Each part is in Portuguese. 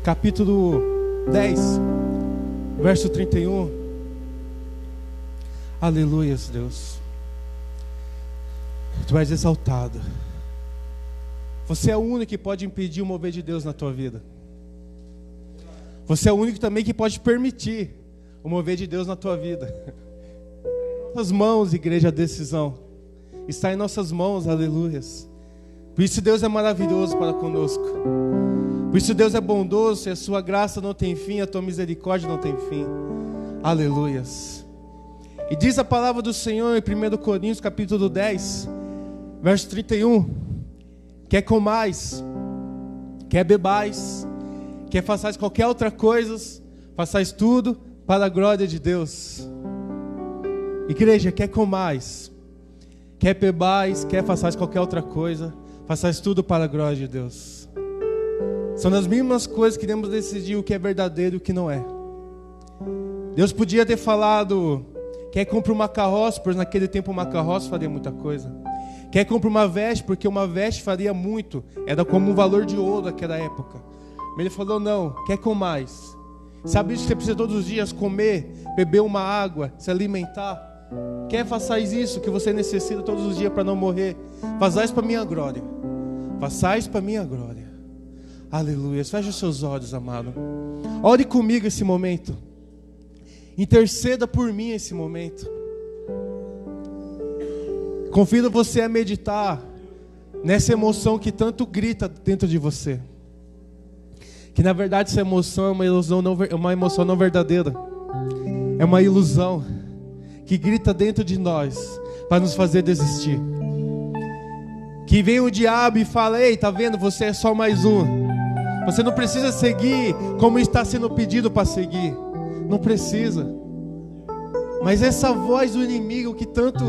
capítulo 10, verso 31. Aleluias, Deus. Tu és exaltado. Você é o único que pode impedir o mover de Deus na tua vida. Você é o único também que pode permitir o mover de Deus na tua vida. Nossas mãos, igreja, a decisão está em nossas mãos, aleluias. Por isso Deus é maravilhoso para conosco. Por isso Deus é bondoso, e a sua graça não tem fim, a tua misericórdia não tem fim. Aleluias. E diz a palavra do Senhor em 1 Coríntios capítulo 10, verso 31. Quer comais, quer bebais, quer façais qualquer outra coisa, façais tudo para a glória de Deus. Igreja, quer comais, quer bebais, quer façais qualquer outra coisa, façais tudo para a glória de Deus. São as mesmas coisas que devemos decidir o que é verdadeiro e o que não é. Deus podia ter falado, quer comprar uma carroça, pois naquele tempo uma carroça faria muita coisa. Quer comprar uma veste, porque uma veste faria muito, era como um valor de ouro naquela época. Mas ele falou, não, quer comais. Sabe isso que você precisa todos os dias comer, beber uma água, se alimentar? Quer façais isso que você necessita todos os dias para não morrer? Façais para minha glória. Façais para minha glória. Aleluia. Feche os seus olhos, amado. Ore comigo esse momento. Interceda por mim esse momento. Convido você a meditar nessa emoção que tanto grita dentro de você. Que na verdade essa emoção é uma emoção não verdadeira. É uma ilusão que grita dentro de nós para nos fazer desistir. Que vem o diabo e fala, ei, tá vendo? Você é só mais um. Você não precisa seguir como está sendo pedido para seguir. Não precisa. Mas essa voz do inimigo que tanto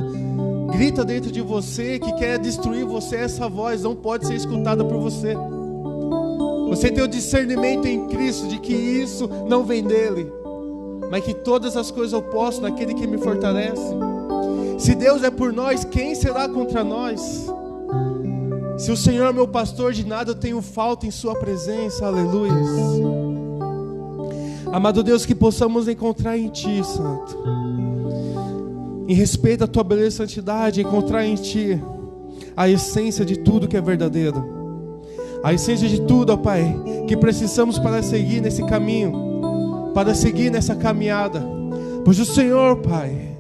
grita dentro de você, que quer destruir você, essa voz não pode ser escutada por você. Você tem o discernimento em Cristo de que isso não vem dele, mas que todas as coisas eu posso naquele que me fortalece. Se Deus é por nós, quem será contra nós? Se o Senhor é meu pastor, de nada eu tenho falta em sua presença, aleluias. Amado Deus, que possamos encontrar em Ti, Santo, em respeito à Tua beleza e santidade, encontrar em Ti a essência de tudo que é verdadeiro, a essência de tudo, ó Pai, que precisamos para seguir nesse caminho, para seguir nessa caminhada, pois o Senhor, Pai,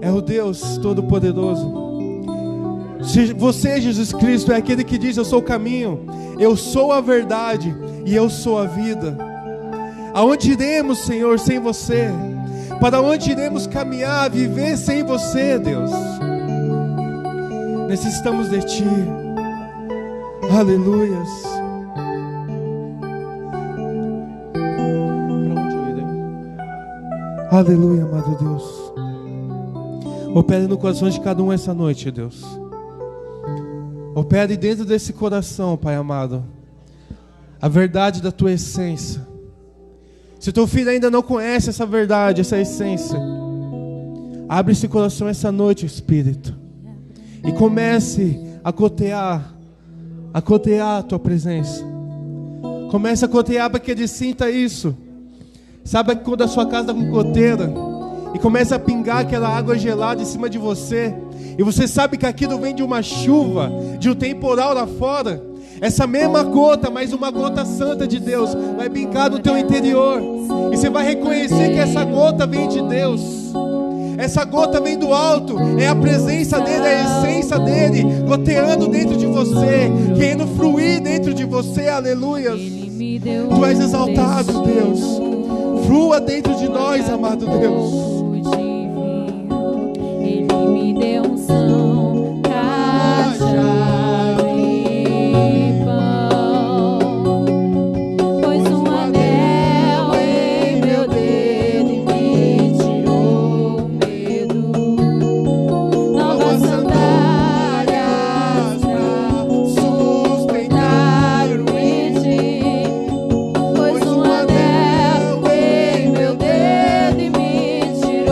é o Deus Todo-Poderoso. Você, Jesus Cristo, é aquele que diz, eu sou o caminho, eu sou a verdade e eu sou a vida. Aonde iremos, Senhor, sem você? Para onde iremos caminhar, viver sem você, Deus? Necessitamos de Ti. Aleluias. Para onde eu irei? Aleluia, amado Deus. Opere no coração de cada um essa noite, Deus. Opere dentro desse coração, Pai amado, a verdade da Tua essência. Se o teu filho ainda não conhece essa verdade, essa essência, abre esse coração essa noite, Espírito, e comece a cotear a Tua presença. Comece a cotear para que ele sinta isso. Sabe quando a sua casa está com goteira e começa a pingar aquela água gelada em cima de você, e você sabe que aquilo vem de uma chuva, de um temporal lá fora? Essa mesma gota, mais uma gota santa de Deus, vai pingar no teu interior, e você vai reconhecer que essa gota vem de Deus. Essa gota vem do alto, é a presença dele, é a essência dele goteando dentro de você, querendo fluir dentro de você, aleluia. Tu és exaltado, Deus. Flua dentro de nós, amado Deus. Ele me deu unção, cajado e pão, pôs um anel em meu dedo e me tirou o medo, novas sandálias pra sustentar o ritmo, pôs um anel em meu dedo e me tirou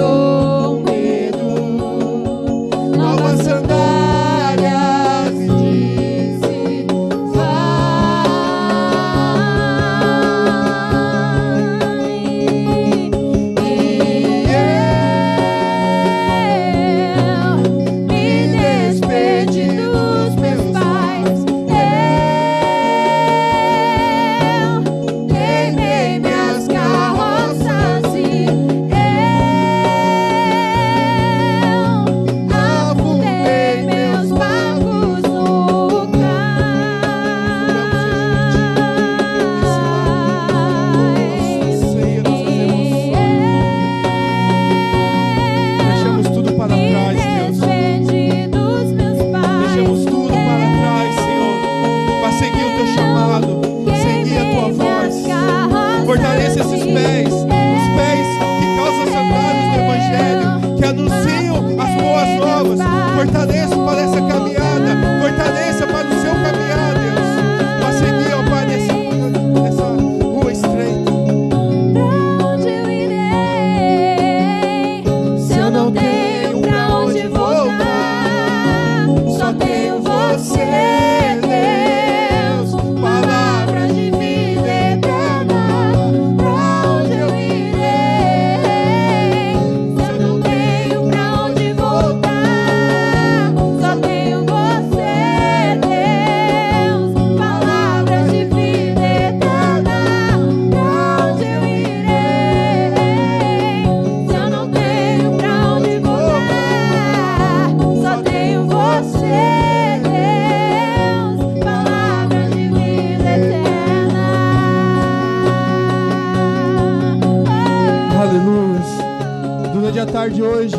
à tarde hoje,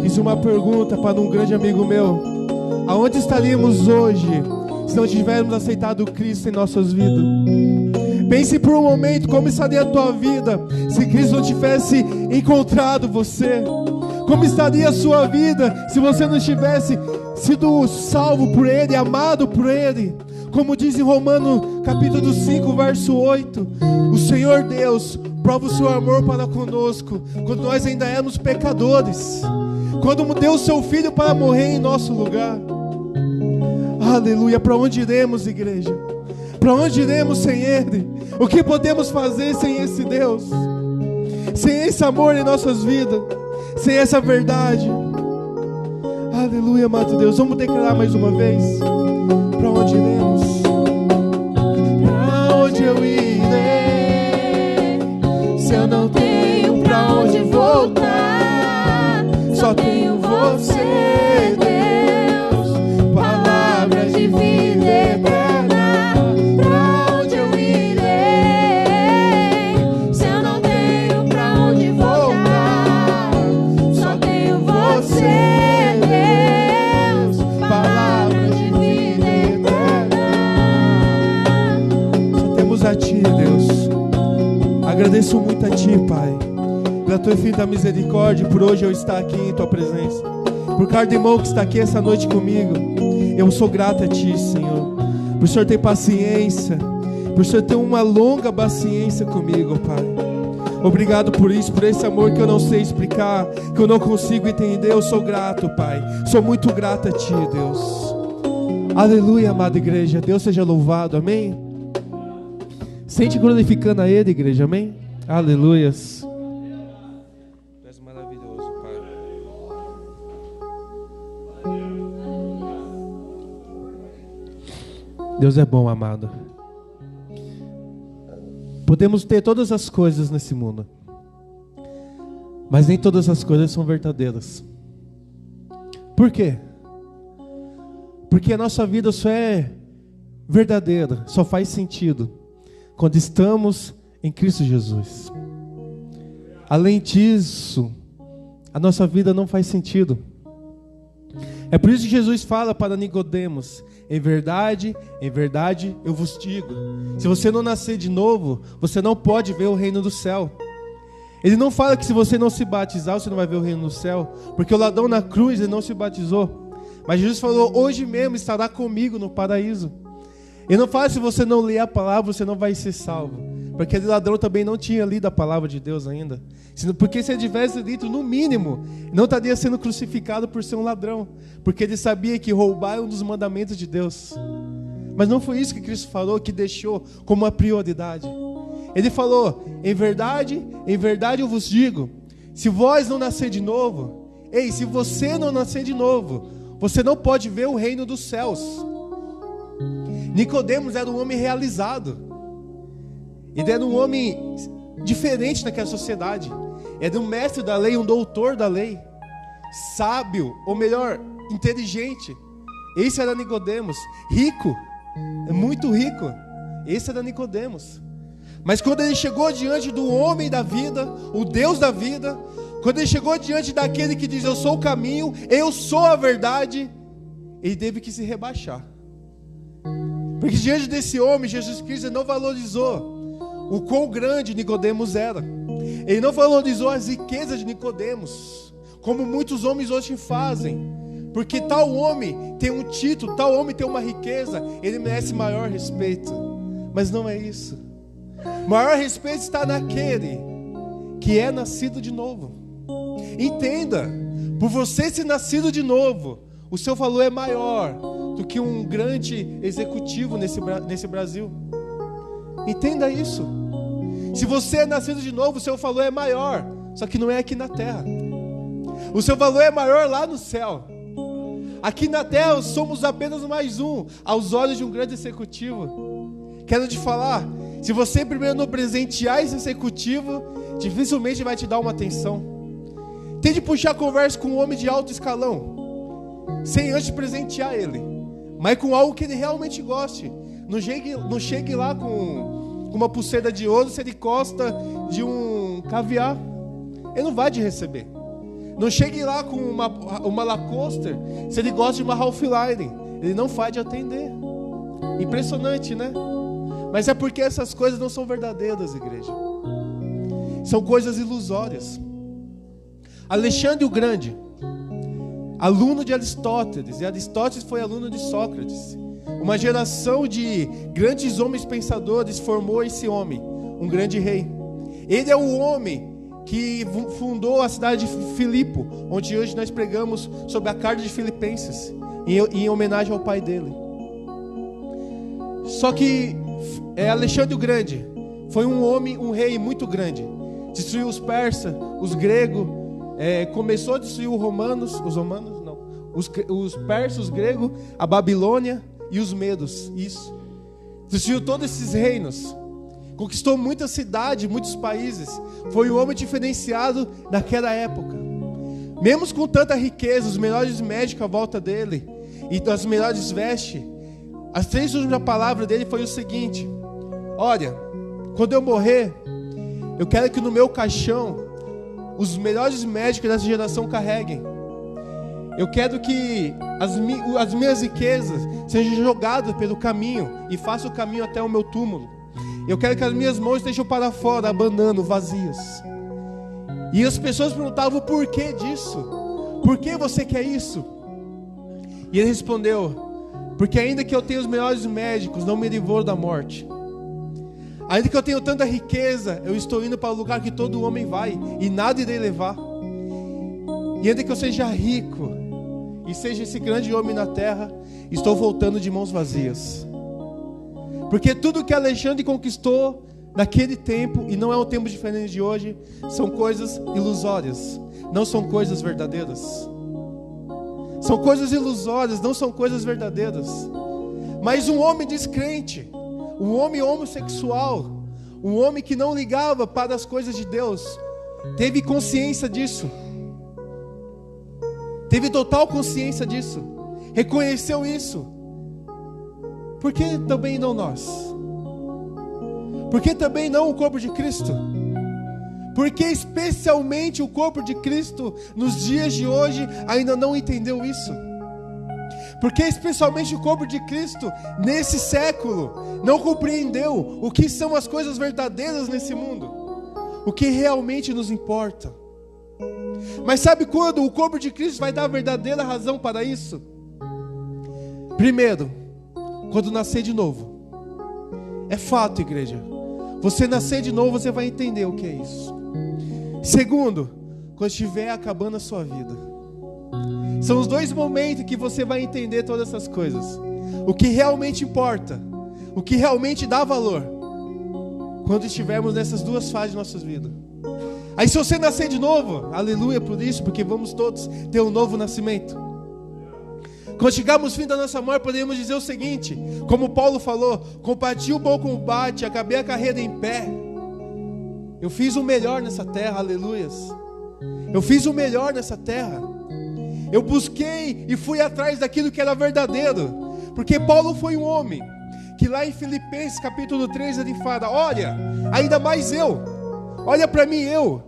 fiz uma pergunta para um grande amigo meu: aonde estaríamos hoje se não tivéssemos aceitado Cristo em nossas vidas? Pense por um momento como estaria a tua vida se Cristo não tivesse encontrado você. Como estaria a sua vida se você não tivesse sido salvo por Ele, amado por Ele? Como diz em Romanos capítulo 5, verso 8, o Senhor Deus prova o seu amor para conosco quando nós ainda éramos pecadores, quando deu o seu Filho para morrer em nosso lugar. Aleluia. Para onde iremos, igreja? Para onde iremos sem Ele? O que podemos fazer sem esse Deus? Sem esse amor em nossas vidas? Sem essa verdade? Aleluia, amado Deus. Vamos declarar mais uma vez. Para onde iremos? Para onde eu irei? Se eu não tenho para onde voltar, só tenho você, Deus. Palavras de vida eterna. Para onde eu irei? Se eu não tenho para onde voltar, só tenho você, Deus. Palavras de vida eterna. Só temos a Ti, Deus. Agradeço muito a Ti, Pai, pela Tua infinita misericórdia, por hoje eu estar aqui em Tua presença, por cada irmão que está aqui essa noite comigo. Eu sou grato a Ti, Senhor, por o Senhor ter paciência, por o Senhor ter uma longa paciência comigo, Pai. Obrigado por isso, por esse amor que eu não sei explicar, que eu não consigo entender. Eu sou grato, Pai, sou muito grato a Ti, Deus. Aleluia, amada igreja, Deus seja louvado, amém? Sente glorificando a Ele, igreja, amém? Aleluias. Tu és maravilhoso, Pai. Deus é bom, amado. Podemos ter todas as coisas nesse mundo, mas nem todas as coisas são verdadeiras. Por quê? Porque a nossa vida só é verdadeira, só faz sentido quando estamos em Cristo Jesus. Além disso, a nossa vida não faz sentido. É por isso que Jesus fala para Nicodemos: em verdade eu vos digo, se você não nascer de novo, você não pode ver o reino do céu. Ele não fala que se você não se batizar, você não vai ver o reino do céu, porque o ladrão na cruz, ele não se batizou. Mas Jesus falou: hoje mesmo estará comigo no paraíso. Ele não fala: se você não ler a palavra, você não vai ser salvo, porque aquele ladrão também não tinha lido a palavra de Deus ainda. Porque se ele tivesse lido, no mínimo, não estaria sendo crucificado por ser um ladrão, porque ele sabia que roubar é um dos mandamentos de Deus. Mas não foi isso que Cristo falou, que deixou como uma prioridade. Ele falou: em verdade eu vos digo, se vós não nascer de novo, se você não nascer de novo, você não pode ver o reino dos céus. Nicodemos era um homem realizado. Ele era um homem diferente naquela sociedade. Era um mestre da lei, um doutor da lei, sábio, ou melhor, inteligente. Esse era Nicodemos. Rico, muito rico. Esse era Nicodemos. Mas quando ele chegou diante do homem da vida, o Deus da vida, quando ele chegou diante daquele que diz: eu sou o caminho, eu sou a verdade, ele teve que se rebaixar. Porque diante desse homem, Jesus Cristo não valorizou o quão grande Nicodemos era. Ele não valorizou as riquezas de Nicodemos, como muitos homens hoje fazem. Porque tal homem tem um título, tal homem tem uma riqueza, ele merece maior respeito. Mas não é isso. Maior respeito está naquele que é nascido de novo. Entenda, por você ser nascido de novo, o seu valor é maior do que um grande executivo nesse Brasil. Entenda isso. Se você é nascido de novo, o seu valor é maior, só que não é aqui na terra. O seu valor é maior lá no céu. Aqui na terra somos apenas mais um aos olhos de um grande executivo. Quero te falar, se você primeiro não presentear esse executivo, dificilmente vai te dar uma atenção. Tente puxar conversa com um homem de alto escalão, sem antes presentear ele, mas com algo que ele realmente goste. Não chegue lá com uma pulseira de ouro se ele gosta de um caviar. Ele não vai te receber. Não chegue lá com uma Lacoste se ele gosta de uma Ralph Lauren. Ele não faz de atender. Impressionante, né? Mas é porque essas coisas não são verdadeiras, igreja. São coisas ilusórias. Alexandre o Grande, aluno de Aristóteles, e Aristóteles foi aluno de Sócrates. Uma geração de grandes homens pensadores formou esse homem, um grande rei. Ele é o homem que fundou a cidade de Filipo, onde hoje nós pregamos sobre a carta de Filipenses, em homenagem ao pai dele. Só que Alexandre o Grande foi um rei muito grande. Destruiu os persas, os gregos, começou a destruir os persas, os gregos, a Babilônia e os medos. Isso. Destruiu todos esses reinos. Conquistou muita cidade, muitos países. Foi um homem diferenciado naquela época. Mesmo com tanta riqueza, os melhores médicos à volta dele e as melhores vestes, as 3 últimas palavras dele foi o seguinte: olha, quando eu morrer, eu quero que no meu caixão os melhores médicos dessa geração carreguem. Eu quero que as minhas riquezas sejam jogadas pelo caminho e façam o caminho até o meu túmulo. Eu quero que as minhas mãos estejam para fora, abanando, vazias. E as pessoas perguntavam o porquê disso. Por que você quer isso? E ele respondeu: porque ainda que eu tenha os melhores médicos, não me livro da morte. Ainda que eu tenha tanta riqueza, eu estou indo para o lugar que todo homem vai, e nada irei levar. E ainda que eu seja rico, e seja esse grande homem na terra, estou voltando de mãos vazias. Porque tudo que Alexandre conquistou naquele tempo, e não é um tempo diferente de hoje, são coisas ilusórias, não são coisas verdadeiras. São coisas ilusórias, não são coisas verdadeiras. Mas um homem descrente, um homem homossexual, um homem que não ligava para as coisas de Deus, teve consciência disso. Teve total consciência disso. Reconheceu isso. Por que também não nós? Por que também não o corpo de Cristo? Por que especialmente o corpo de Cristo nos dias de hoje ainda não entendeu isso? Por que especialmente o corpo de Cristo nesse século não compreendeu o que são as coisas verdadeiras nesse mundo? O que realmente nos importa? Mas sabe quando o corpo de Cristo vai dar a verdadeira razão para isso? Primeiro, quando nascer de novo. É fato, igreja. Você nascer de novo, você vai entender o que é isso. Segundo, quando estiver acabando a sua vida. São os 2 momentos que você vai entender todas essas coisas. O que realmente importa, o que realmente dá valor, quando estivermos nessas 2 fases de nossas vidas. Aí se você nascer de novo, aleluia por isso, porque vamos todos ter um novo nascimento. Quando chegarmos ao fim da nossa morte, podemos dizer o seguinte, como Paulo falou: combati o bom combate, acabei a carreira em pé. Eu fiz o melhor nessa terra, aleluias. Eu fiz o melhor nessa terra. Eu busquei e fui atrás daquilo que era verdadeiro. Porque Paulo foi um homem que lá em Filipenses capítulo 3 ele fala: olha, ainda mais eu. Olha para mim, eu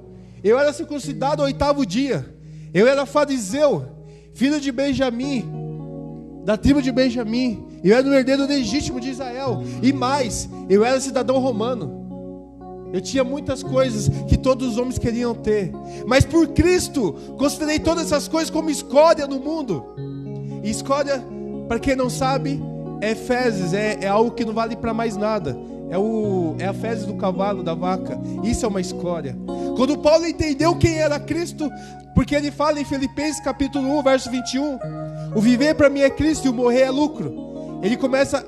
era circuncidado ao 8º dia. Eu era fariseu, filho de Benjamim, da tribo de Benjamim. Eu era o herdeiro legítimo de Israel. E mais, eu era cidadão romano. Eu tinha muitas coisas que todos os homens queriam ter. Mas por Cristo, considerei todas essas coisas como escória no mundo. E escória, para quem não sabe, é fezes, é algo que não vale para mais nada. É a fezes do cavalo, da vaca. Isso é uma escória. Quando Paulo entendeu quem era Cristo, porque ele fala em Filipenses capítulo 1, verso 21, o viver para mim é Cristo e o morrer é lucro. Ele começa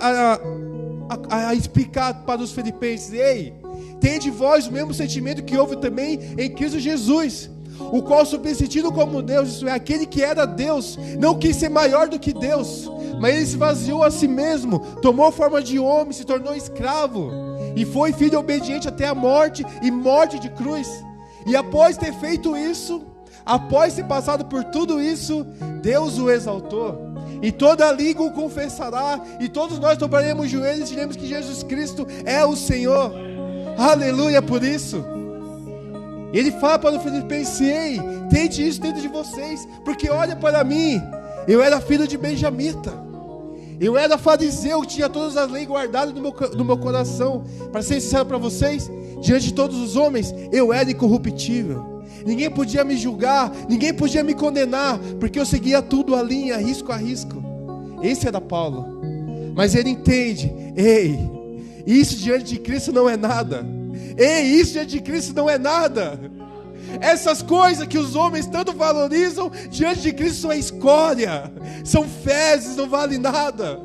a explicar para os filipenses: ei, tende vós o mesmo sentimento que houve também em Cristo Jesus, o qual, subsistindo como Deus, isso é, aquele que era Deus, não quis ser maior do que Deus, mas ele se esvaziou a si mesmo, tomou forma de homem, se tornou escravo, e foi filho obediente até a morte, e morte de cruz. E após ter feito isso, após ter passado por tudo isso, Deus o exaltou, e toda língua o confessará, e todos nós dobraremos os joelhos e diremos que Jesus Cristo é o Senhor. Aleluia por isso. Ele fala para os Filipenses: ei, tente isso dentro de vocês, porque olha para mim, eu era filho de benjamita, eu era fariseu, tinha todas as leis guardadas no meu coração. Para ser sincero para vocês, diante de todos os homens, eu era incorruptível. Ninguém podia me julgar, ninguém podia me condenar, porque eu seguia tudo a linha, risco a risco. Esse era Paulo. Mas ele entende: ei, isso diante de Cristo não é nada. Ei, isso diante de Cristo não é nada. Essas coisas que os homens tanto valorizam, diante de Cristo são escória, são fezes, não vale nada.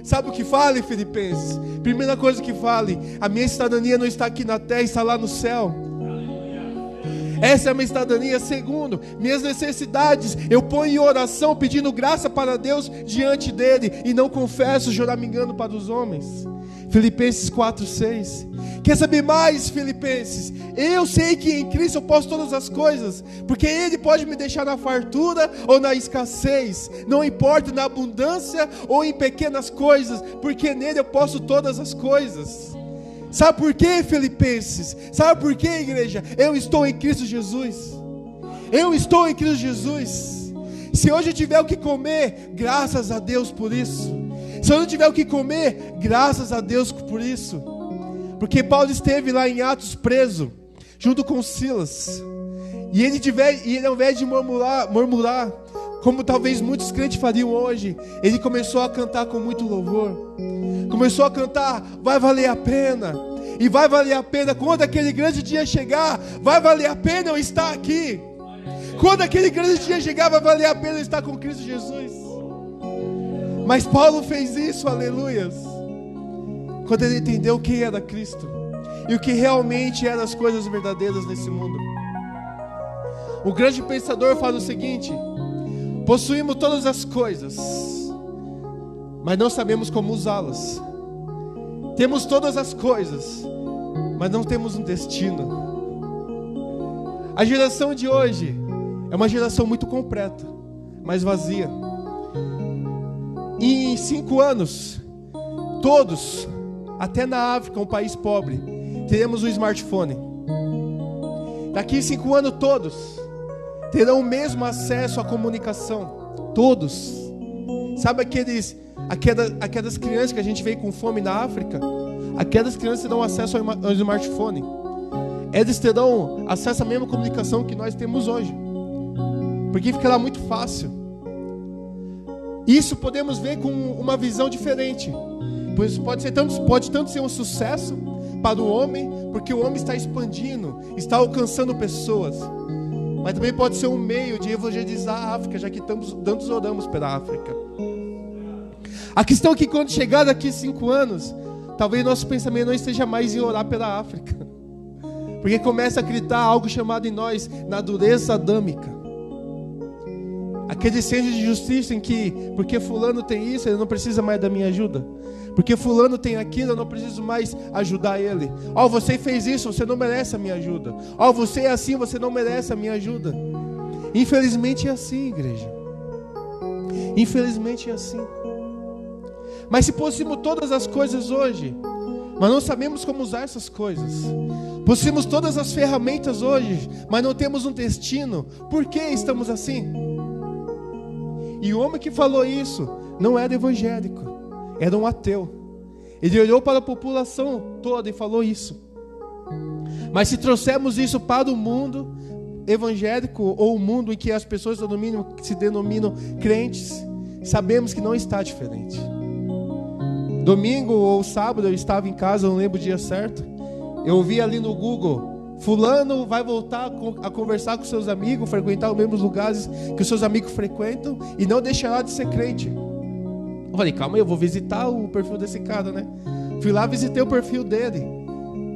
Sabe o que fale, Filipenses? Primeira coisa que fale: a minha cidadania não está aqui na terra, está lá no céu. Essa é a minha cidadania. Segundo, minhas necessidades eu ponho em oração, pedindo graça para Deus diante dele, e não confesso choramingando para os homens. Filipenses 4:6. Quer saber mais, Filipenses? Eu sei que em Cristo eu posso todas as coisas, porque Ele pode me deixar na fartura ou na escassez, não importa na abundância ou em pequenas coisas, porque nele eu posso todas as coisas. Sabe por quê, Filipenses? Sabe por quê, igreja? Eu estou em Cristo Jesus. Eu estou em Cristo Jesus. Se hoje eu tiver o que comer, graças a Deus por isso. Se eu não tiver o que comer, graças a Deus por isso. Porque Paulo esteve lá em Atos preso, junto com Silas. E ele ao invés de murmurar, como talvez muitos crentes fariam hoje, ele começou a cantar com muito louvor. Começou a cantar: vai valer a pena. E vai valer a pena quando aquele grande dia chegar. Vai valer a pena eu estar aqui. Quando aquele grande dia chegar, vai valer a pena eu estar com Cristo Jesus. Mas Paulo fez isso, aleluias, quando ele entendeu quem era Cristo e o que realmente eram as coisas verdadeiras nesse mundo. O grande pensador fala o seguinte: possuímos todas as coisas, mas não sabemos como usá-las. Temos todas as coisas, mas não temos um destino. A geração de hoje é uma geração muito completa, mas vazia. E em 5 anos, todos, até na África, um país pobre, teremos um smartphone. Daqui a 5 anos todos terão o mesmo acesso à comunicação. Todos. Sabe aquelas crianças que a gente vê com fome na África? Aquelas crianças terão acesso ao smartphone. Eles terão acesso à mesma comunicação que nós temos hoje, porque fica lá muito fácil. Isso podemos ver com uma visão diferente, pois pode tanto ser um sucesso para o homem, porque o homem está expandindo, está alcançando pessoas, mas também pode ser um meio de evangelizar a África, já que tantos oramos pela África. A questão é que quando chegar daqui 5 anos, talvez nosso pensamento não esteja mais em orar pela África, porque começa a gritar algo chamado em nós, na dureza adâmica. Aquele senso de justiça em que, porque fulano tem isso, ele não precisa mais da minha ajuda. Porque fulano tem aquilo, eu não preciso mais ajudar ele. Ó, você fez isso, você não merece a minha ajuda. Ó, você é assim, você não merece a minha ajuda. Infelizmente é assim, igreja. Infelizmente é assim. Mas se possuímos todas as coisas hoje, mas não sabemos como usar essas coisas. Possuímos todas as ferramentas hoje, mas não temos um destino. Por que estamos assim? E o homem que falou isso não era evangélico, era um ateu. Ele olhou para a população toda e falou isso. Mas se trouxermos isso para o mundo evangélico, ou o mundo em que as pessoas se denominam crentes, sabemos que não está diferente. Domingo ou sábado eu estava em casa, eu não lembro o dia certo. Eu ouvi ali no Google: fulano vai voltar a conversar com seus amigos, frequentar os mesmos lugares que os seus amigos frequentam, e não deixará de ser crente. Eu falei: calma aí, eu vou visitar o perfil desse cara, né? Fui lá, visitei o perfil dele.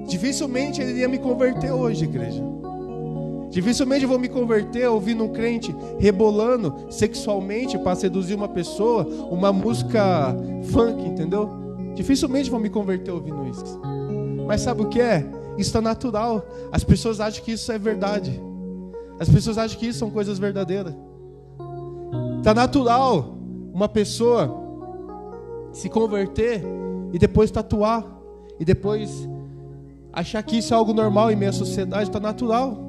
Dificilmente ele iria me converter hoje, igreja. Dificilmente eu vou me converter ouvindo um crente rebolando sexualmente para seduzir uma pessoa, uma música funk, entendeu? Dificilmente vou me converter ouvindo isso. Mas sabe o que é? Isso está natural. As pessoas acham que isso é verdade. As pessoas acham que isso são coisas verdadeiras. Está natural uma pessoa se converter e depois tatuar, e depois achar que isso é algo normal em meio à sociedade. Está natural.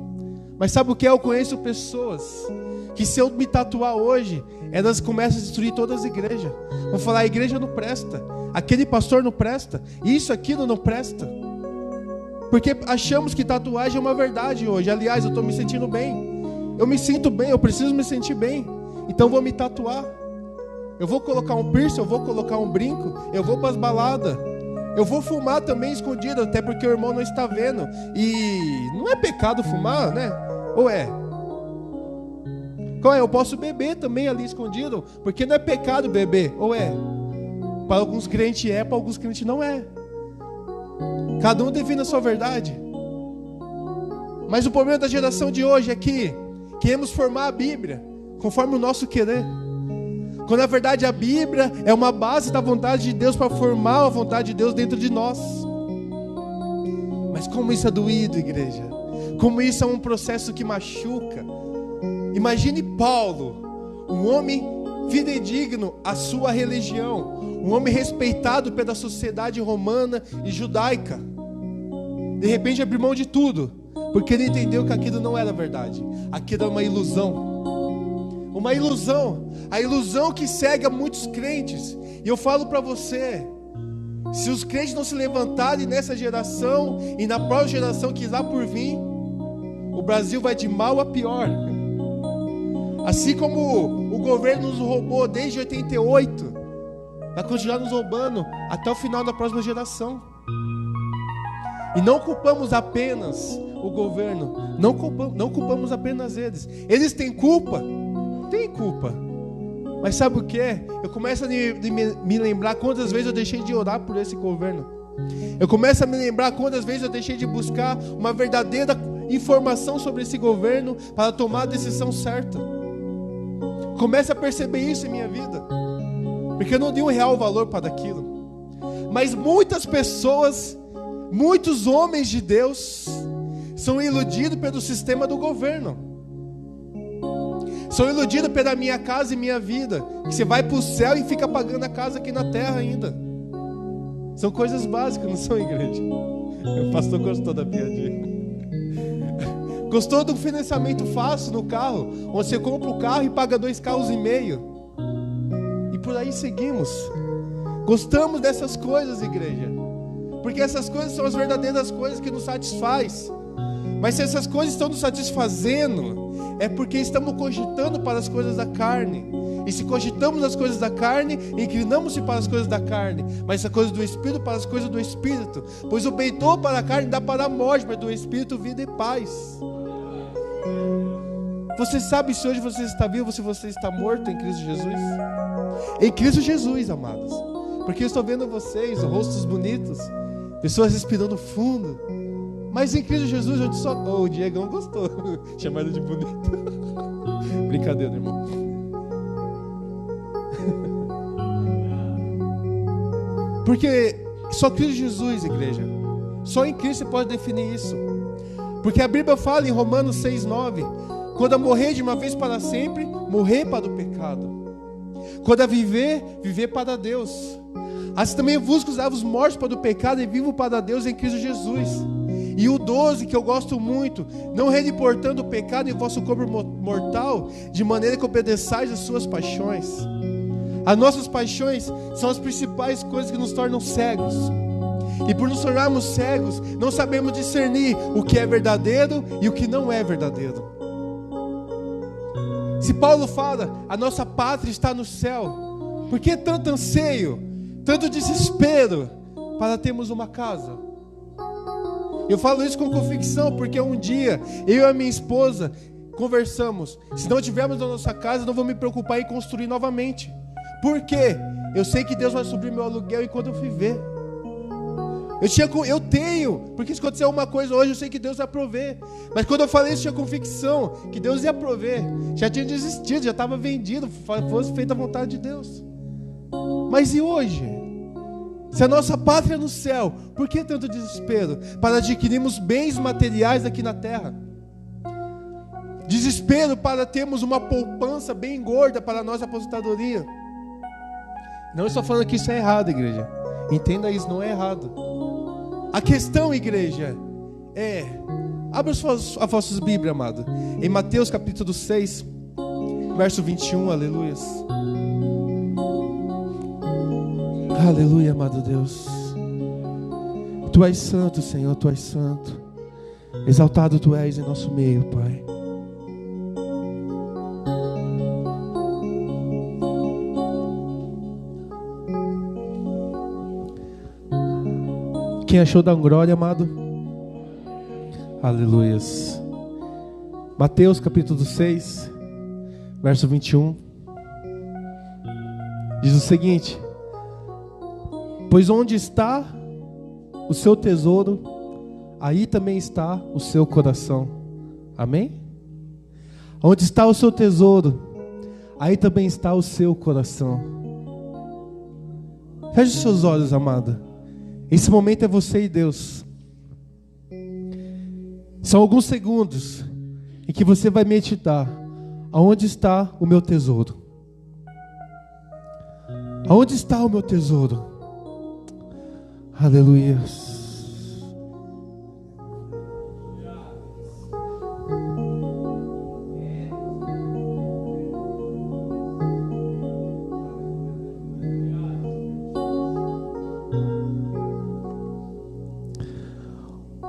Mas sabe o que é? Eu conheço pessoas que, se eu me tatuar hoje, elas começam a destruir todas as igrejas. Vão falar: a igreja não presta, aquele pastor não presta, isso, aquilo não presta. Porque achamos que tatuagem é uma verdade hoje. Aliás, eu estou me sentindo bem. Eu me sinto bem, eu preciso me sentir bem. Então vou me tatuar. Eu vou colocar um piercing, eu vou colocar um brinco, eu vou para as baladas. Eu vou fumar também escondido, até porque o irmão não está vendo. E não é pecado fumar, né? Ou é? Qual é? Eu posso beber também ali escondido, porque não é pecado beber, ou é? Para alguns crentes é, para alguns crentes não é. Cada um define a sua verdade. Mas o problema da geração de hoje é que queremos formar a Bíblia conforme o nosso querer, quando na verdade a Bíblia é uma base da vontade de Deus para formar a vontade de Deus dentro de nós. Mas como isso é doído, igreja. Como isso é um processo que machuca. Imagine Paulo, um homem fidedigno à sua religião, um homem respeitado pela sociedade romana e judaica. De repente abriu mão de tudo, porque ele entendeu que aquilo não era verdade. Aquilo era uma ilusão. Uma ilusão, a ilusão que cega muitos crentes. E eu falo para você, se os crentes não se levantarem nessa geração e na próxima geração que está por vir, o Brasil vai de mal a pior. Assim como o governo nos roubou desde 88, vai continuar nos roubando até o final da próxima geração. E não culpamos apenas o governo, não culpamos apenas eles. Eles têm culpa? Tem culpa. Mas sabe o que é? Eu começo a me lembrar quantas vezes eu deixei de orar por esse governo. Eu começo a me lembrar quantas vezes eu deixei de buscar uma verdadeira informação sobre esse governo para tomar a decisão certa. Começo a perceber isso em minha vida, porque eu não dei um real valor para aquilo. Mas muitas pessoas, muitos homens de Deus são iludidos pelo sistema do governo. Sou iludido pela minha casa e minha vida, que você vai para o céu e fica pagando a casa aqui na terra ainda. São coisas básicas, não são, igreja? O pastor gostou da piadinha. Gostou do financiamento fácil no carro, onde você compra o carro e paga 2,5 carros. E por aí seguimos. Gostamos dessas coisas, igreja, porque essas coisas são as verdadeiras coisas que nos satisfaz. Mas se essas coisas estão nos satisfazendo, é porque estamos cogitando para as coisas da carne. E se cogitamos as coisas da carne, inclinamos-se para as coisas da carne. Mas as coisas do Espírito para as coisas do Espírito. Pois o bem-dom para a carne dá para a morte, mas do Espírito vida e paz. Você sabe se hoje você está vivo ou se você está morto em Cristo Jesus? Em Cristo Jesus, amados. Porque eu estou vendo vocês, rostos bonitos, pessoas respirando fundo. Mas em Cristo Jesus, onde só... o Diegão gostou. Chamar ele de bonito. Brincadeira, irmão. Porque só Cristo Jesus, igreja. Só em Cristo você pode definir isso. Porque a Bíblia fala em Romanos 6,9: quando a morrer de uma vez para sempre, morrer para o pecado. Quando a viver, viver para Deus. Assim também vos os mortos para o pecado e vivo para Deus em Cristo Jesus. E o 12, que eu gosto muito: não reportando o pecado em vosso corpo mortal, de maneira que obedeçais às suas paixões. As nossas paixões são as principais coisas que nos tornam cegos. E por nos tornarmos cegos, não sabemos discernir o que é verdadeiro e o que não é verdadeiro. Se Paulo fala, a nossa pátria está no céu, por que tanto anseio, tanto desespero para termos uma casa? Eu falo isso com convicção, porque um dia eu e a minha esposa conversamos: se não tivermos na nossa casa, não vou me preocupar em construir novamente. Por quê? Eu sei que Deus vai suprir meu aluguel enquanto eu viver. Eu tenho, porque se acontecer uma coisa hoje, eu sei que Deus vai prover. Mas quando eu falei isso, tinha convicção que Deus ia prover. Já tinha desistido, já estava vendido, fosse feita a vontade de Deus. Mas e hoje? Se a nossa pátria é no céu, por que tanto desespero para adquirirmos bens materiais aqui na terra? Desespero para termos uma poupança bem gorda para a nossa aposentadoria. Não estou falando que isso é errado, igreja. Entenda isso, não é errado. A questão, igreja, é Abra as vossas Bíblias, amado. Em Mateus capítulo 6, verso 21, aleluias. Aleluia, amado Deus. Tu és santo, Senhor, Tu és santo. Exaltado Tu és em nosso meio, Pai. Quem achou, dá glória, amado. Aleluias. Mateus capítulo 6, verso 21. Diz o seguinte: pois onde está o seu tesouro, aí também está o seu coração. Amém? Onde está o seu tesouro, aí também está o seu coração. Feche os seus olhos, amada. Esse momento é você e Deus. São alguns segundos em que você vai meditar. Aonde está o meu tesouro? Aonde está o meu tesouro? Aleluia.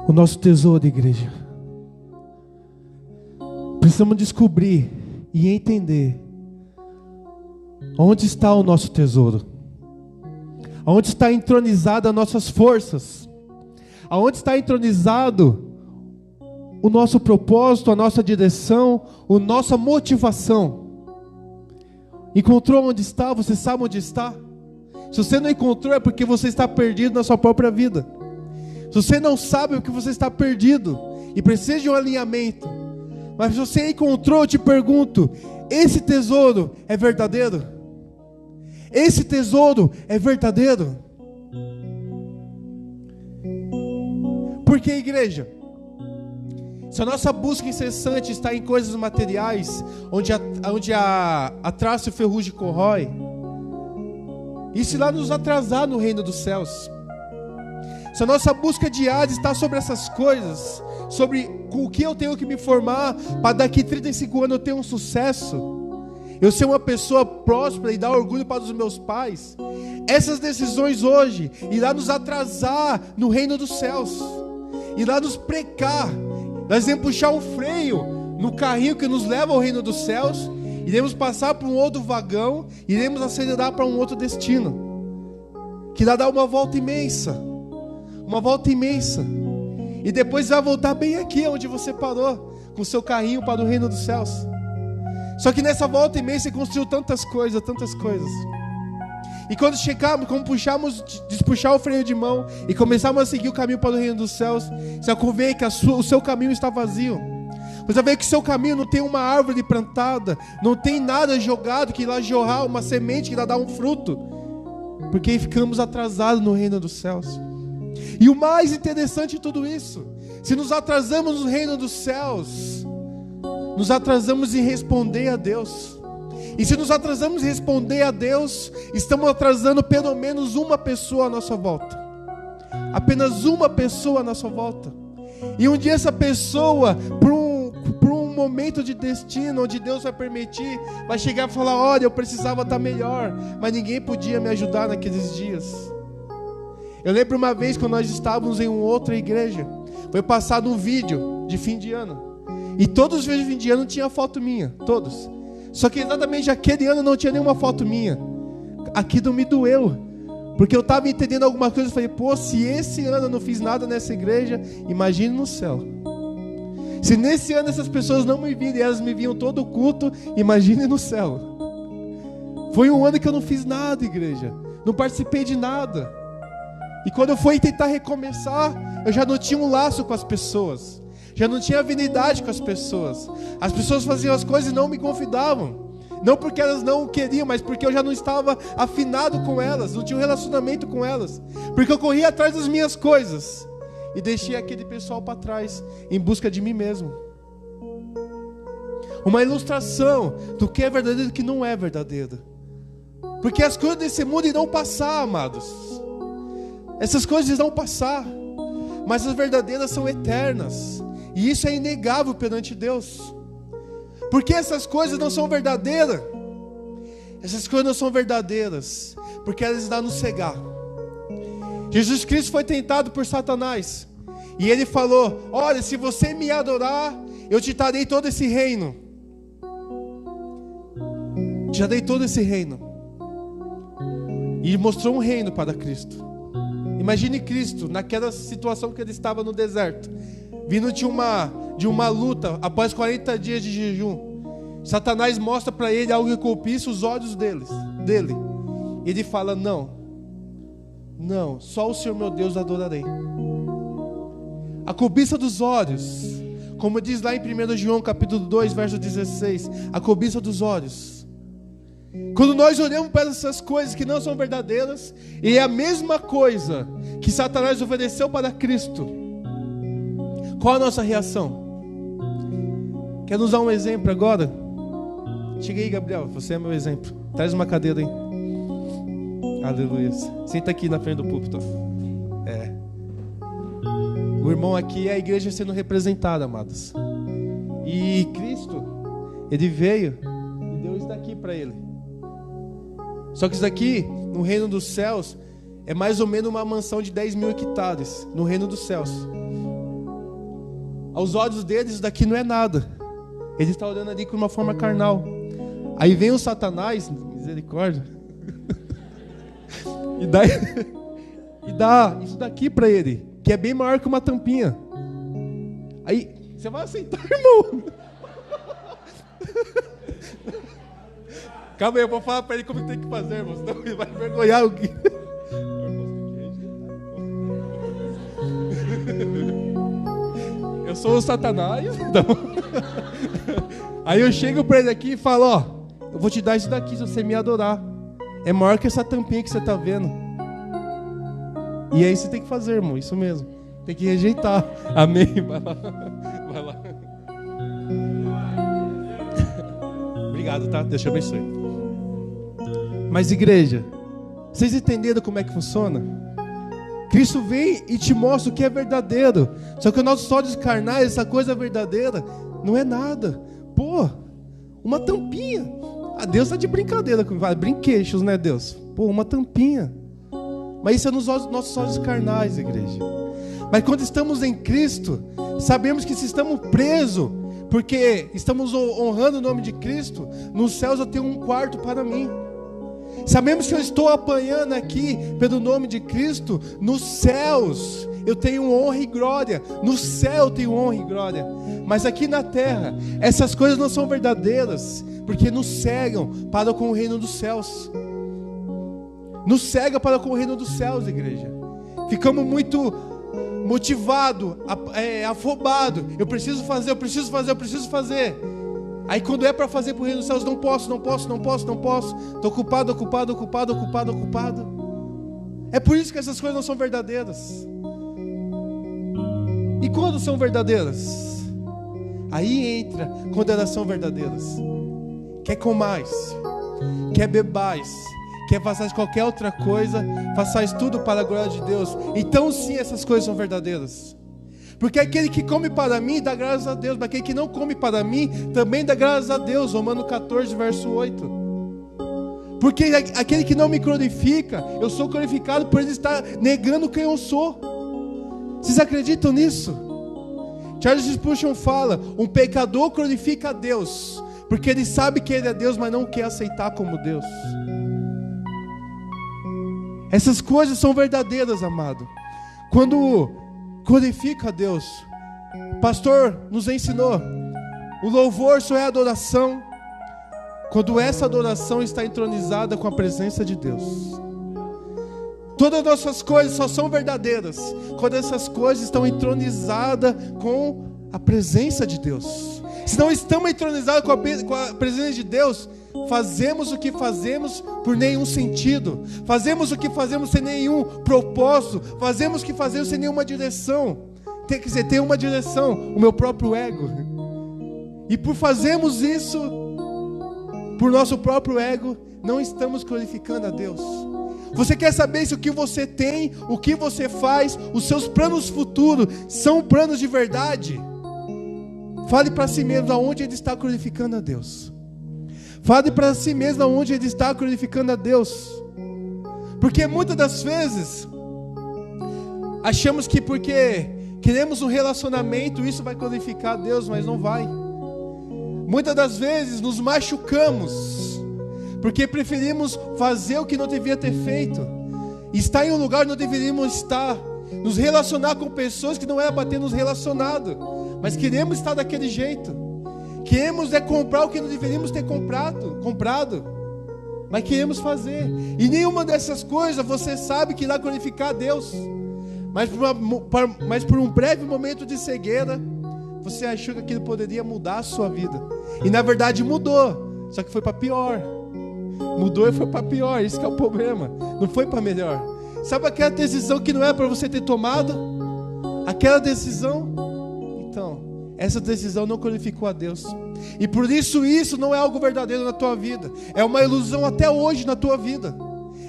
O nosso tesouro, igreja. Precisamos descobrir e entender onde está o nosso tesouro. Aonde está entronizado as nossas forças. Aonde está entronizado o nosso propósito, a nossa direção, a nossa motivação. Encontrou onde está? Você sabe onde está? Se você não encontrou, é porque você está perdido na sua própria vida. Se você não sabe, é porque você está perdido e precisa de um alinhamento. Mas se você encontrou, eu te pergunto: esse tesouro é verdadeiro? Esse tesouro é verdadeiro? Porque, igreja, se a nossa busca incessante está em coisas materiais, onde a traça e o ferrugem corrói, isso irá nos atrasar no reino dos céus. Se a nossa busca diária está sobre essas coisas, sobre com o que eu tenho que me formar para daqui 35 anos eu ter um sucesso, eu ser uma pessoa próspera e dar orgulho para os meus pais, essas decisões hoje irá nos atrasar no reino dos céus, irá nos precar. Nós iremos puxar um freio no carrinho que nos leva ao reino dos céus, iremos passar por um outro vagão, iremos acelerar para um outro destino, que irá dar uma volta imensa. Uma volta imensa. E depois vai voltar bem aqui onde você parou, com o seu carrinho para o reino dos céus. Só que nessa volta imensa você construiu tantas coisas, tantas coisas. E quando chegarmos, como despuxar o freio de mão e começarmos a seguir o caminho para o reino dos céus, você vai ver que o seu caminho está vazio. Você vai ver que o seu caminho não tem uma árvore plantada, não tem nada jogado que irá jorrar uma semente que irá dar um fruto, porque ficamos atrasados no reino dos céus. E o mais interessante de tudo isso, se nos atrasamos no reino dos céus, nos atrasamos em responder a Deus. E se nos atrasamos em responder a Deus, estamos atrasando pelo menos uma pessoa à nossa volta. Apenas uma pessoa à nossa volta. E um dia essa pessoa, por um momento de destino, onde Deus vai permitir, vai chegar e falar: olha, eu precisava estar melhor, mas ninguém podia me ajudar naqueles dias. Eu lembro uma vez quando nós estávamos em uma outra igreja, foi passado um vídeo de fim de ano, e todos os vídeos de fim de ano tinha foto minha, todos. Só que exatamente aquele ano não tinha nenhuma foto minha. Aquilo me doeu, porque eu estava entendendo alguma coisa. Eu falei: pô, se esse ano eu não fiz nada nessa igreja, imagine no céu. Se nesse ano essas pessoas não me viram e elas me viam todo o culto, imagine no céu. Foi um ano que eu não fiz nada, igreja, não participei de nada. E quando eu fui tentar recomeçar, eu já não tinha um laço com as pessoas, já não tinha afinidade com as pessoas. As pessoas faziam as coisas e não me convidavam, não porque elas não queriam, mas porque eu já não estava afinado com elas, não tinha um relacionamento com elas, porque eu corria atrás das minhas coisas e deixei aquele pessoal para trás, em busca de mim mesmo. Uma ilustração do que é verdadeiro e do que não é verdadeiro. Porque as coisas desse mundo irão passar, amados. Essas coisas irão passar, mas as verdadeiras são eternas. E isso é inegável perante Deus. Porque essas coisas não são verdadeiras. Essas coisas não são verdadeiras porque elas estão nos cegar. Jesus Cristo foi tentado por Satanás. E ele falou: olha, se você me adorar, eu te darei todo esse reino. Já dei todo esse reino. E mostrou um reino para Cristo. Imagine Cristo naquela situação que ele estava no deserto, vindo de uma luta após 40 dias de jejum. Satanás mostra para ele algo que cobiça os olhos dele. Ele fala: não, só o Senhor meu Deus adorarei. A cobiça dos olhos, como diz lá em 1 João capítulo 2, verso 16, a cobiça dos olhos. Quando nós olhamos para essas coisas que não são verdadeiras, e é a mesma coisa que Satanás ofereceu para Cristo, qual a nossa reação? Quer nos dar um exemplo agora? Chega aí, Gabriel, você é meu exemplo. Traz uma cadeira aí. Aleluia. Senta aqui na frente do púlpito. O irmão aqui é a igreja sendo representada, amados. E Cristo, ele veio e deu isso daqui para ele. Só que isso daqui, no reino dos céus, é mais ou menos uma mansão de 10 mil hectares. No reino dos céus. Aos olhos deles, isso daqui não é nada. Ele está olhando ali com uma forma carnal. Aí vem o Satanás, misericórdia, e dá isso daqui para ele, que é bem maior que uma tampinha. Aí, você vai aceitar, irmão? Calma aí, eu vou falar para ele como tem que fazer, irmão, senão ele vai envergonhar o que... Eu sou o Satanás. Então... Aí eu chego para ele aqui e falo: ó, eu vou te dar isso daqui se você me adorar. É maior que essa tampinha que você está vendo. E aí você tem que fazer, irmão, isso mesmo. Tem que rejeitar. Amém? Vai lá. Obrigado, tá? Deus te abençoe. Mas igreja, vocês entenderam como é que funciona? Cristo vem e te mostra o que é verdadeiro. Só que os nossos olhos carnais, essa coisa verdadeira, não é nada. Pô, uma tampinha. Deus está de brincadeira com brinquedos, né, Deus? Pô, uma tampinha. Mas isso é nos nossos olhos carnais, igreja. Mas quando estamos em Cristo, sabemos que se estamos presos, porque estamos honrando o nome de Cristo, nos céus eu tenho um quarto para mim. Sabemos que eu estou apanhando aqui pelo nome de Cristo. Nos céus eu tenho honra e glória. No céu eu tenho honra e glória. Mas aqui na terra, essas coisas não são verdadeiras, porque nos cegam para com o reino dos céus. Nos cega para com o reino dos céus, igreja. Ficamos muito motivados, afobados. Eu preciso fazer. Aí quando é para fazer para o reino dos céus, não posso. Estou ocupado. É por isso que essas coisas não são verdadeiras. E quando são verdadeiras? Aí entra quando elas são verdadeiras. Quer comais, quer bebais, quer façais qualquer outra coisa, façais tudo para a glória de Deus. Então sim, essas coisas são verdadeiras. Porque aquele que come para mim dá graças a Deus, mas aquele que não come para mim também dá graças a Deus. Romanos 14, verso 8. Porque aquele que não me glorifica, eu sou glorificado por ele estar negando quem eu sou. Vocês acreditam nisso? Charles Spurgeon fala: um pecador glorifica a Deus, porque ele sabe que ele é Deus, mas não quer aceitar como Deus. Essas coisas são verdadeiras, amado. Quando glorifica a Deus, o pastor nos ensinou: o louvor só é adoração quando essa adoração está entronizada com a presença de Deus. Todas as nossas coisas só são verdadeiras quando essas coisas estão entronizadas com a presença de Deus. Se não estamos entronizados com a presença de Deus, fazemos o que fazemos por nenhum sentido, fazemos o que fazemos sem nenhum propósito, fazemos o que fazemos sem nenhuma direção. Tem uma direção, o meu próprio ego. E por fazermos isso por nosso próprio ego, não estamos glorificando a Deus. Você quer saber se o que você tem, o que você faz, os seus planos futuros são planos de verdade? Fale para si mesmo aonde ele está glorificando a Deus. Fale para si mesmo aonde ele está glorificando a Deus. Porque muitas das vezes achamos que porque queremos um relacionamento isso vai glorificar a Deus, mas não vai. Muitas das vezes nos machucamos porque preferimos fazer o que não devia ter feito, estar em um lugar onde não deveríamos estar, nos relacionar com pessoas que não era para ter nos relacionado, mas queremos estar daquele jeito. Queremos comprar o que não deveríamos ter comprado, mas queremos fazer. E nenhuma dessas coisas você sabe que irá glorificar a Deus. Mas por um breve momento de cegueira, você achou que aquilo poderia mudar a sua vida. E na verdade mudou, só que foi para pior. Mudou e foi para pior, isso que é o problema. Não foi para melhor. Sabe aquela decisão que não é para você ter tomado? Aquela decisão? Então, essa decisão não glorificou a Deus. E por isso não é algo verdadeiro na tua vida. É uma ilusão até hoje na tua vida.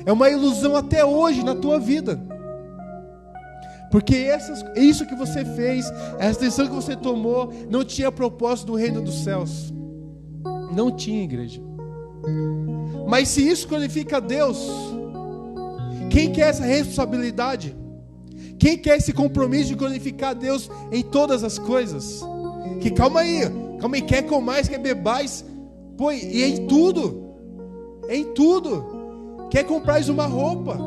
É uma ilusão até hoje na tua vida. Porque isso que você fez, essa decisão que você tomou, não tinha propósito do reino dos céus. Não tinha, igreja. Mas se isso glorifica a Deus, quem quer essa responsabilidade? Quem quer esse compromisso de glorificar a Deus em todas as coisas? Que calma aí, quer comais, quer bebais, pô, e em tudo, quer comprais uma roupa,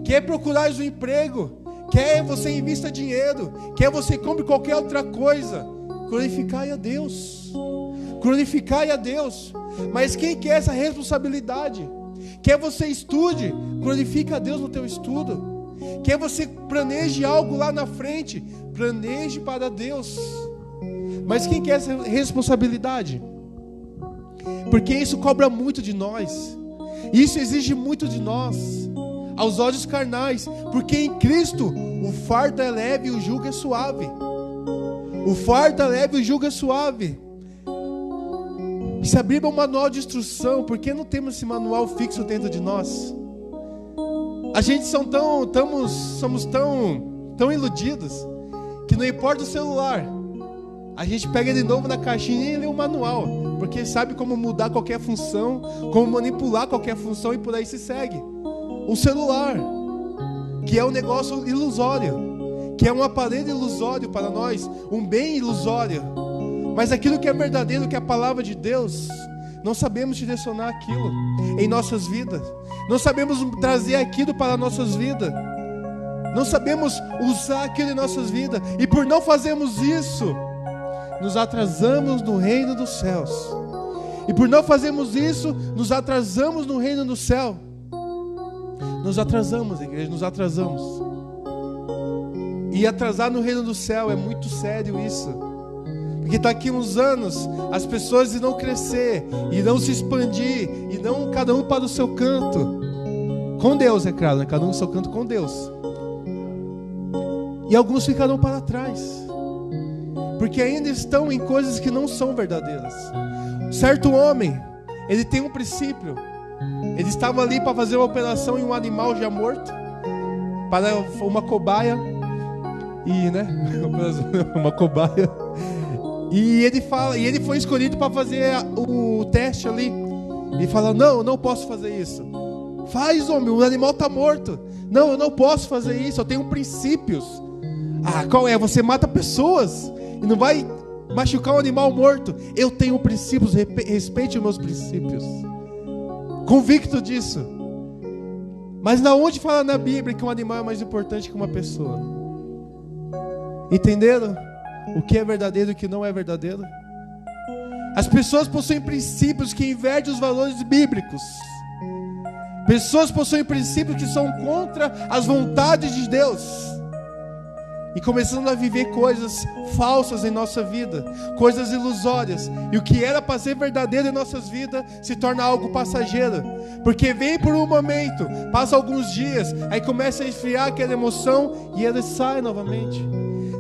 quer procurais um emprego, quer você invista dinheiro, quer você compre qualquer outra coisa, glorificai a Deus, mas quem quer essa responsabilidade? Quer você estude, glorifica a Deus no teu estudo. Quer você planeje algo lá na frente, planeje para Deus. Mas quem quer essa responsabilidade? Porque isso cobra muito de nós. Isso exige muito de nós, aos olhos carnais. Porque em Cristo o fardo é leve e o jugo é suave. O fardo é leve e o jugo é suave. E se a Bíblia é um manual de instrução, por que não temos esse manual fixo dentro de nós? A gente somos tão iludidos que não importa o celular, a gente pega ele de novo na caixinha e lê o manual, porque sabe como mudar qualquer função, como manipular qualquer função e por aí se segue. O celular, que é um negócio ilusório, que é um aparelho ilusório para nós, um bem ilusório. Mas aquilo que é verdadeiro, que é a palavra de Deus, não sabemos direcionar aquilo em nossas vidas. Não sabemos trazer aquilo para nossas vidas. Não sabemos usar aquilo em nossas vidas. E por não fazermos isso, nos atrasamos no reino dos céus. E por não fazermos isso, nos atrasamos no reino do céu. Nos atrasamos, igreja, nos atrasamos. E atrasar no reino do céu é muito sério isso. Porque daqui uns anos as pessoas irão crescer, irão se expandir, irão cada um para o seu canto. Com Deus, é claro, né? Cada um no seu canto com Deus. E alguns ficarão para trás, porque ainda estão em coisas que não são verdadeiras. Certo homem, ele tem um princípio. Ele estava ali para fazer uma operação em um animal já morto, para uma cobaia. E, né? Uma cobaia. E ele foi escolhido para fazer o teste ali. Ele fala: não posso fazer isso. Faz, homem, o animal está morto. Não, eu não posso fazer isso, eu tenho princípios. Qual é? Você mata pessoas e não vai machucar um animal morto. Eu tenho princípios, respeite os meus princípios. Convicto disso. Mas na onde fala na Bíblia que um animal é mais importante que uma pessoa? Entenderam? O que é verdadeiro e o que não é verdadeiro? As pessoas possuem princípios que invertem os valores bíblicos. Pessoas possuem princípios que são contra as vontades de Deus. E começando a viver coisas falsas em nossa vida, coisas ilusórias. E o que era para ser verdadeiro em nossas vidas se torna algo passageiro. Porque vem por um momento, passa alguns dias, aí começa a esfriar aquela emoção e ela sai novamente.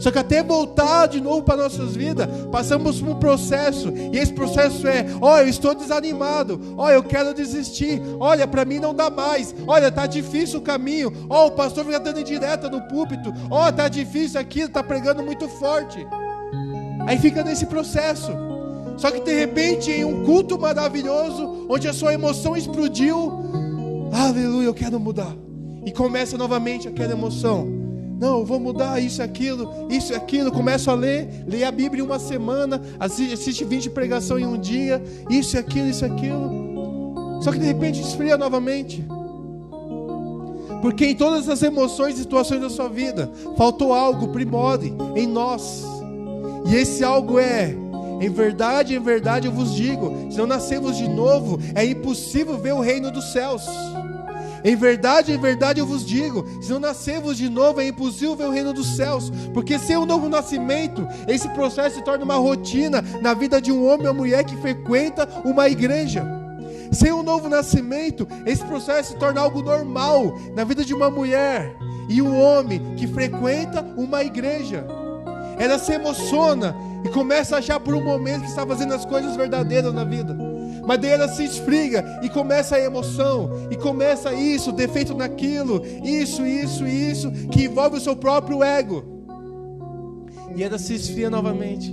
Só que até voltar de novo para nossas vidas, passamos por um processo. E esse processo é: eu estou desanimado. Eu quero desistir. Olha, para mim não dá mais. Olha, está difícil o caminho. O pastor fica dando indireta no púlpito. Está difícil aquilo, está pregando muito forte. Aí fica nesse processo. Só que de repente, em um culto maravilhoso, onde a sua emoção explodiu, aleluia, eu quero mudar. E começa novamente aquela emoção. Não, eu vou mudar isso e aquilo. Começo a ler a Bíblia em uma semana, assiste 20 pregações em um dia, isso e aquilo. Só que de repente esfria novamente. Porque em todas as emoções e situações da sua vida, faltou algo primórdio em nós. E esse algo é: em verdade eu vos digo, se não nascermos de novo, é impossível ver o reino dos céus. Em verdade eu vos digo, se não nascermos de novo, é impossível ver o reino dos céus. Porque sem um novo nascimento, esse processo se torna uma rotina na vida de um homem ou mulher que frequenta uma igreja. Sem um novo nascimento, esse processo se torna algo normal na vida de uma mulher e um homem que frequenta uma igreja. Ela se emociona e começa a achar por um momento que está fazendo as coisas verdadeiras na vida. Mas daí ela se esfriga e começa a emoção, e começa isso, defeito naquilo, isso, que envolve o seu próprio ego. E ela se esfria novamente.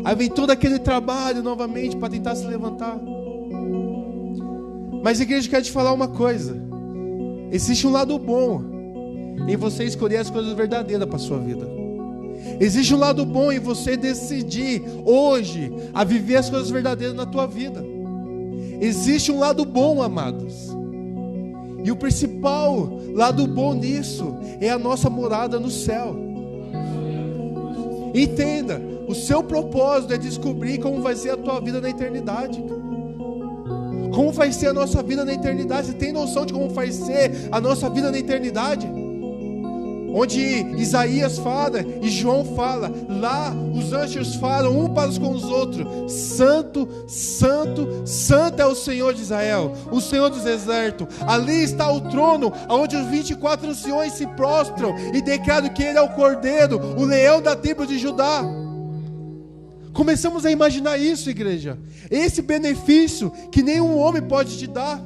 Aí vem todo aquele trabalho novamente para tentar se levantar. Mas a igreja quer te falar uma coisa: existe um lado bom em você escolher as coisas verdadeiras para a sua vida. Existe um lado bom em você decidir hoje a viver as coisas verdadeiras na tua vida. Existe um lado bom, amados. E o principal lado bom nisso é a nossa morada no céu. Entenda, o seu propósito é descobrir como vai ser a tua vida na eternidade. Como vai ser a nossa vida na eternidade? Você tem noção de como vai ser a nossa vida na eternidade? Onde Isaías fala e João fala, lá os anjos falam um para com os outros: Santo, Santo, Santo é o Senhor de Israel, o Senhor dos exércitos. Ali está o trono, onde os 24 anciões se prostram e declaram que Ele é o Cordeiro, o leão da tribo de Judá. Começamos a imaginar isso, igreja. Esse benefício que nenhum homem pode te dar.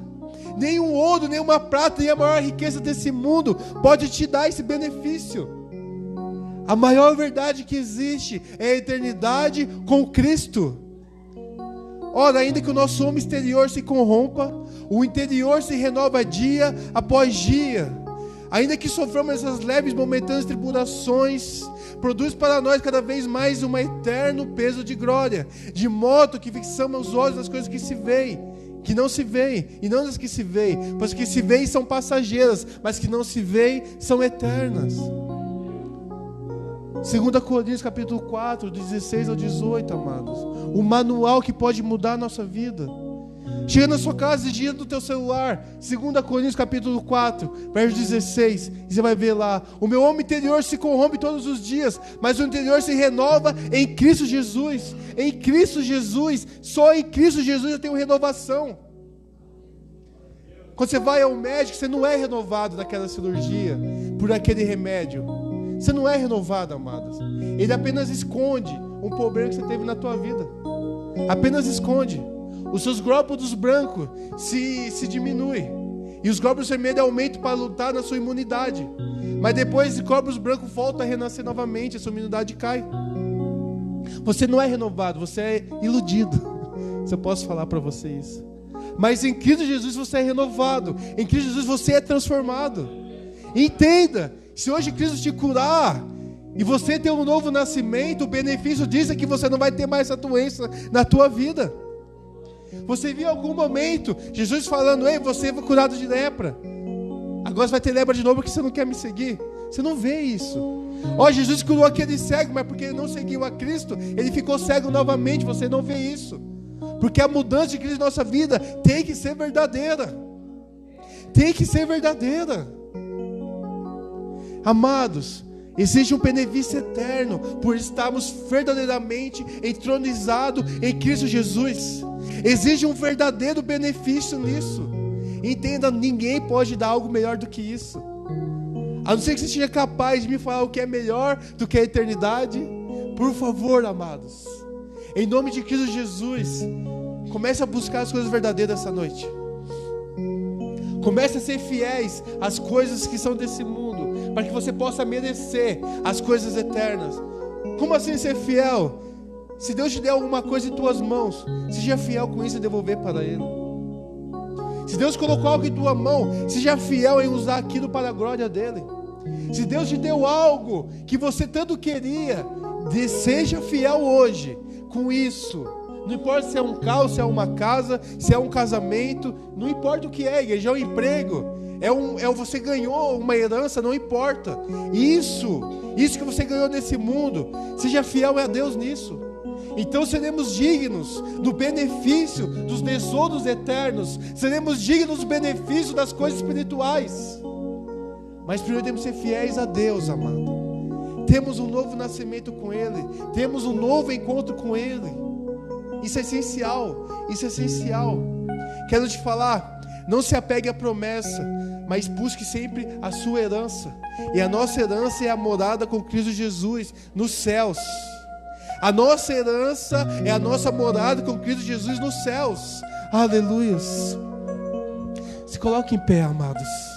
Nenhum ouro, nenhuma prata, nem a maior riqueza desse mundo pode te dar esse benefício. A maior verdade que existe é a eternidade com Cristo. Ora, ainda que o nosso homem exterior se corrompa, o interior se renova dia após dia. Ainda que soframos essas leves momentâneas tribulações, produz para nós cada vez mais um eterno peso de glória, de modo que fixamos os olhos nas coisas que se veem, que não se veem, e não das que se veem, pois que se veem são passageiras, mas que não se veem são eternas. 2 Coríntios capítulo 4, 16 ao 18, amados. O manual que pode mudar a nossa vida. Chega na sua casa e diga no teu celular, 2 Coríntios capítulo 4, verso 16, e você vai ver lá: o meu homem interior se corrompe todos os dias, mas o interior se renova em Cristo Jesus. Em Cristo Jesus, só em Cristo Jesus eu tenho renovação. Quando você vai ao médico, você não é renovado daquela cirurgia por aquele remédio. Você não é renovado, amados. Ele apenas esconde um problema que você teve na tua vida. Apenas esconde. Os seus glóbulos brancos se diminuem, e os glóbulos vermelhos aumentam para lutar na sua imunidade. Mas depois os glóbulos brancos voltam a renascer novamente, a sua imunidade cai. Você não é renovado, você é iludido. Se eu posso falar para você isso. Mas em Cristo Jesus você é renovado. Em Cristo Jesus você é transformado. Entenda, se hoje Cristo te curar e você ter um novo nascimento, o benefício disso é que você não vai ter mais essa doença na tua vida. Você viu em algum momento Jesus falando: ei, você foi curado de lepra, agora você vai ter lepra de novo porque você não quer me seguir? Você não vê isso. Jesus curou aquele cego, mas porque ele não seguiu a Cristo, ele ficou cego novamente. Você não vê isso. Porque a mudança de Cristo na nossa vida tem que ser verdadeira. Tem que ser verdadeira. Amados, existe um benefício eterno por estarmos verdadeiramente entronizados em Cristo Jesus. Existe um verdadeiro benefício nisso. Entenda, ninguém pode dar algo melhor do que isso. A não ser que você seja capaz de me falar o que é melhor do que a eternidade. Por favor, amados, em nome de Cristo Jesus, comece a buscar as coisas verdadeiras essa noite. Comece a ser fiéis às coisas que são desse mundo, para que você possa merecer as coisas eternas. Como assim ser fiel? Se Deus te der alguma coisa em tuas mãos, seja fiel com isso e devolver para Ele. Se Deus colocou algo em tua mão, seja fiel em usar aquilo para a glória dEle. Se Deus te deu algo que você tanto queria, seja fiel hoje com isso. Não importa se é um carro, se é uma casa, se é um casamento, não importa o que é, igreja, é um emprego, você ganhou uma herança, não importa. Isso que você ganhou nesse mundo, seja fiel a Deus nisso. Então seremos dignos do benefício dos tesouros eternos, seremos dignos do benefício das coisas espirituais. Mas primeiro temos que ser fiéis a Deus, amado. Temos um novo nascimento com Ele, temos um novo encontro com Ele. Isso é essencial, isso é essencial. Quero te falar, não se apegue à promessa, mas busque sempre a sua herança. E a nossa herança é a morada com Cristo Jesus nos céus. A nossa herança é a nossa morada com Cristo Jesus nos céus. Aleluias. Se coloque em pé, amados.